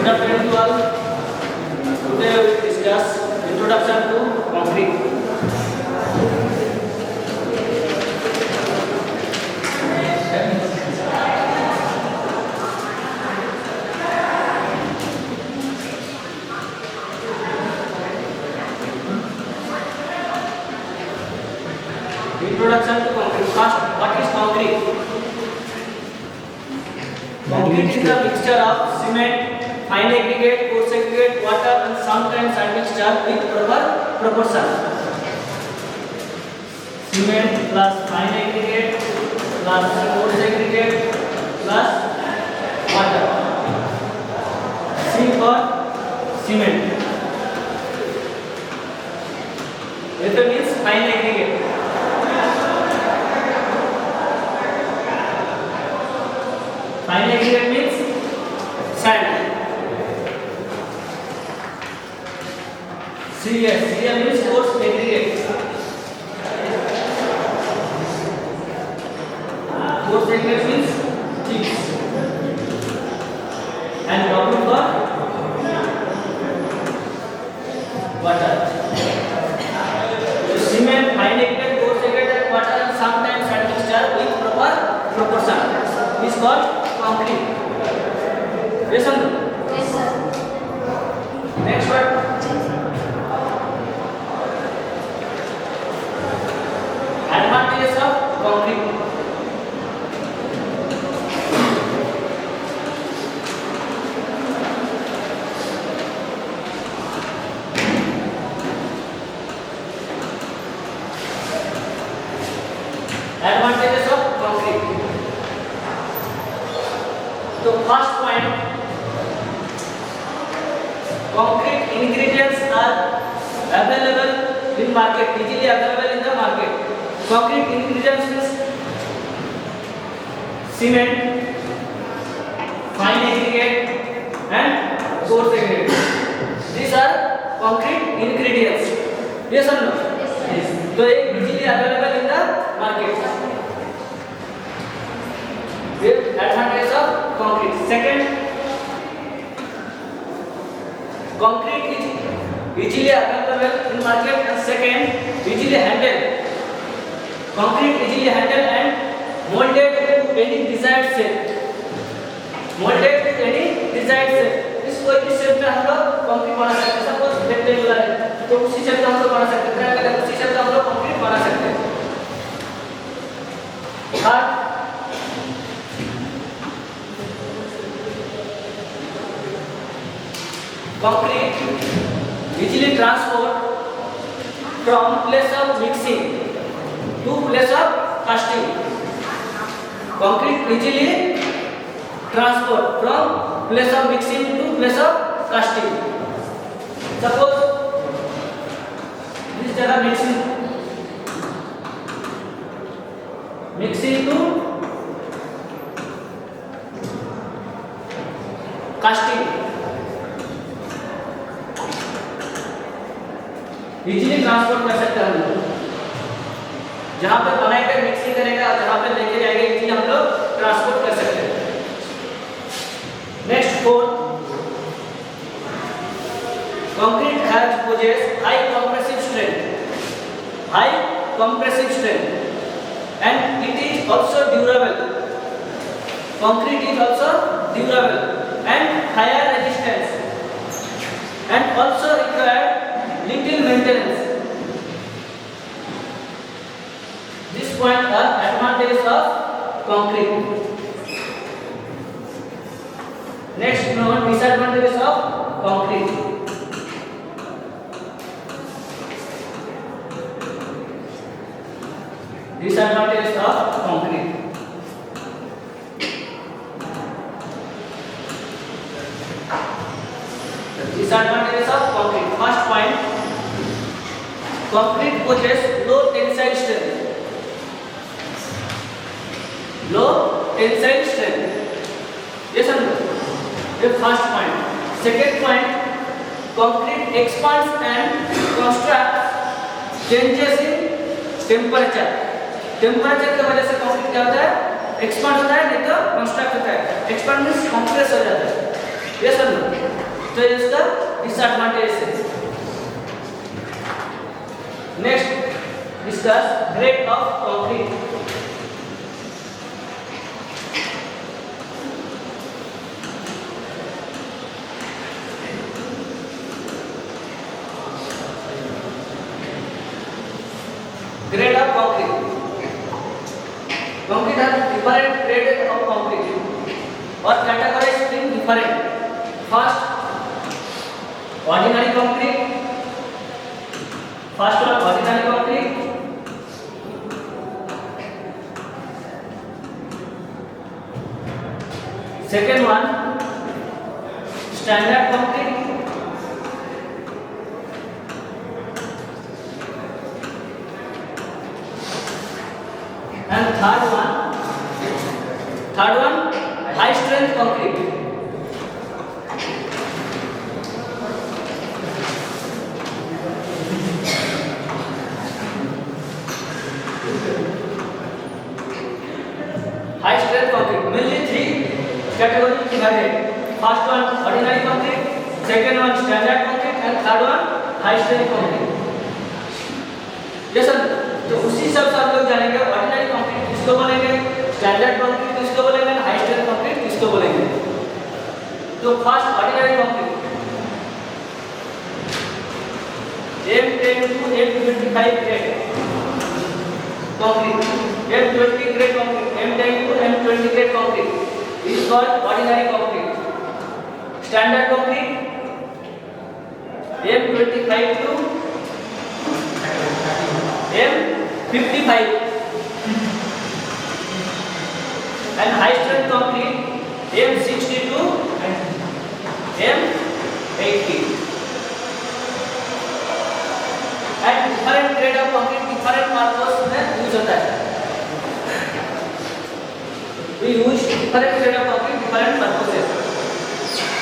Good afternoon to all. Today we will discuss introduction to concrete. Introduction to concrete. First, what is concrete? Concrete is the mixture of cement, fine aggregate, coarse aggregate, water, and sometimes admixture with proper proportion. Cement plus fine aggregate plus coarse aggregate plus water. C for cement. It means fine aggregate. Fine aggregate means sand. Cl means coarse aggregate. Coarse aggregate means chips. And W for water. So cement, fine aggregate, coarse aggregate, and water, and sometimes admixture with proper proportion is called concrete. Yes or no? Yes, sir. Next word. Advantages of concrete. Advantages of concrete. So first point, concrete ingredients are available in market, easily available in the market. Concrete ingredients means cement, fine aggregate, and coarse aggregate. These are concrete ingredients. Yes or no? Yes. So they easily available in the market. With advantage of concrete. Second, concrete is easily available in market, and second, easily handled. Concrete easily handled and molded to any desired shape. Molded to any desired shape. इस कोई भी shape में हम लोग concrete बना सकते हैं. Suppose rectangular है तो उसी शेप का हम लोग बना सकते हैं. ट्रायंगल है उसी शेप का हम लोग कंक्रीट बना सकते हैं. Third, concrete easily transport from place of mixing to place of casting. Concrete easily transport from place of mixing to place of casting. Suppose this जगह mixing to casting. Easily transport कर सकते हैं हम लोग. जहां पे बनाएगा मिक्सिंग करेगा जहां पे लेके जाएंगे इजीली हम लोग ट्रांसपोर्ट कर सकते हैं. Next fourth, concrete has possess high compressive strength and it is also durable. Concrete is also durable and higher resistance and also required little maintenance. This point are advantages of concrete. Next, disadvantages of concrete. Disadvantages of concrete. Disadvantages of concrete. First point, concrete possesses low tensile strength. Low tensile strength. Yes or no? The first point. Second point, concrete expands and contracts changes in temperature. Temperature की वजह से concrete क्या होता है, expand होता है, नहीं तो कंस्ट्रक्ट होता है. एक्सपांड मींस कंप्रेस हो जाता है. यस और नो? तो ये इसका डिसएडवांटेज है। Next discuss grade of concrete. Grade of concrete. Concrete has different grades of concrete or categorized in different. First, ordinary concrete. First one, ordinary concrete. Second one, standard concrete. And third one, high strength concrete. High strength concrete, mainly three categories divided. First one, ordinary concrete. Second one, standard concrete. And third one, high strength concrete. Yes sir. तो उसी सब से हम लोग जानेंगे ordinary concrete किसको बोलेंगे, standard concrete किसको बोलेंगे, हाई स्ट्रेंथ कंक्रीट किसको बोलेंगे। तो first ordinary concrete M10 to M25 grade concrete, M20 grade concrete, M10 to M20 grade concrete is called ordinary concrete. Standard concrete M25 to M55 and high strength concrete M60 to M80 and different grade of concrete different purpose में use होता है। We use different grade of concrete different purposes.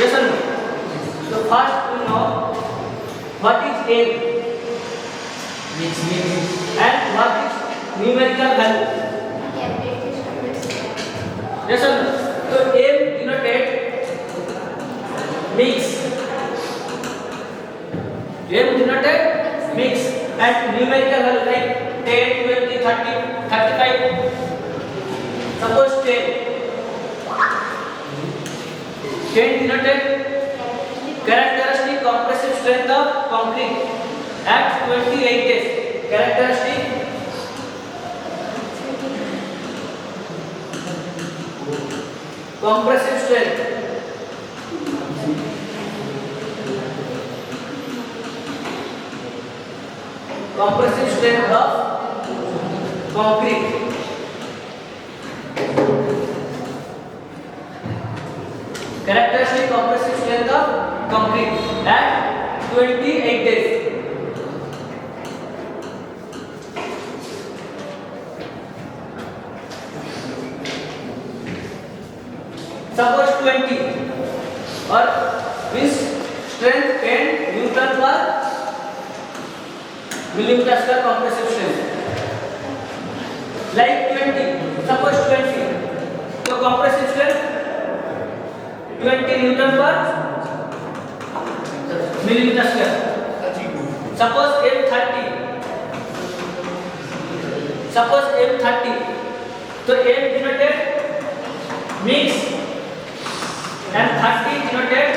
Yes or no? So first we know what is M and what is numerical value. Yes sir. So M denoted mix. M denoted mix and numerical value like 10, 20, 30, 35. Suppose 10 denoted characteristic compressive strength of concrete at 28 days. Characteristic compressive strength of concrete characteristic compressive strength of concrete at 28 days. Suppose 20 or means strength 10 Newton per millimeter square compressive strength. Like 20, suppose 20, so compressive strength 20 Newton per millimeter square. Suppose M30, so M denoted mix and 30 denoted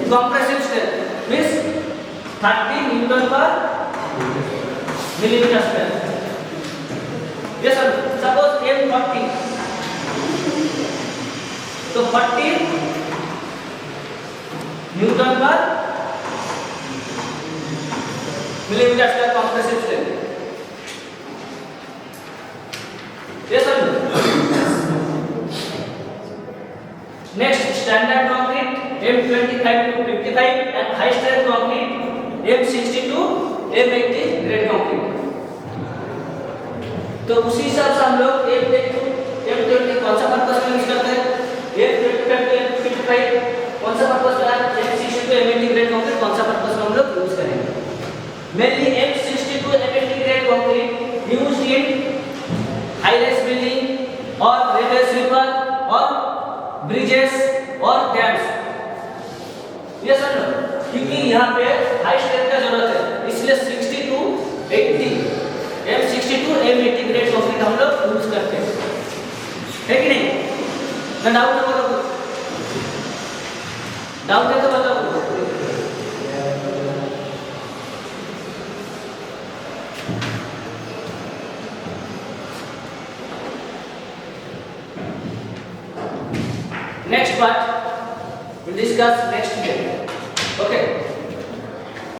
compressive strength means 30 Newton per millimeter square. Yes sir. Suppose M40, so 40 Newton per millimeter square compressive strength. Yes sir. Next, standard concrete M25 to 55 and high strength concrete M60 to M80 grade concrete. तो उसी हिसाब से हम लोग M20 कौन सा purpose में use करते हैं, M25 to M55 कौन सा पर्पस में, M60 to M80 grade concrete कौन सा पर्पस में हम लोग यूज करेंगे। Mainly M60 to M80 grade concrete used in high-rise building और रेलवे स्लीपर और bridges or dams यस और नो? क्योंकि यहाँ पे हाई स्ट्रेंथ का जरूरत है, इसलिए 60 to 80 M60 M80 grade concrete हम लोग यूज करते हैं, है कि नहीं? ना डाउट है बोलो, डाउट है तो बताओ। Next part, we'll discuss next day.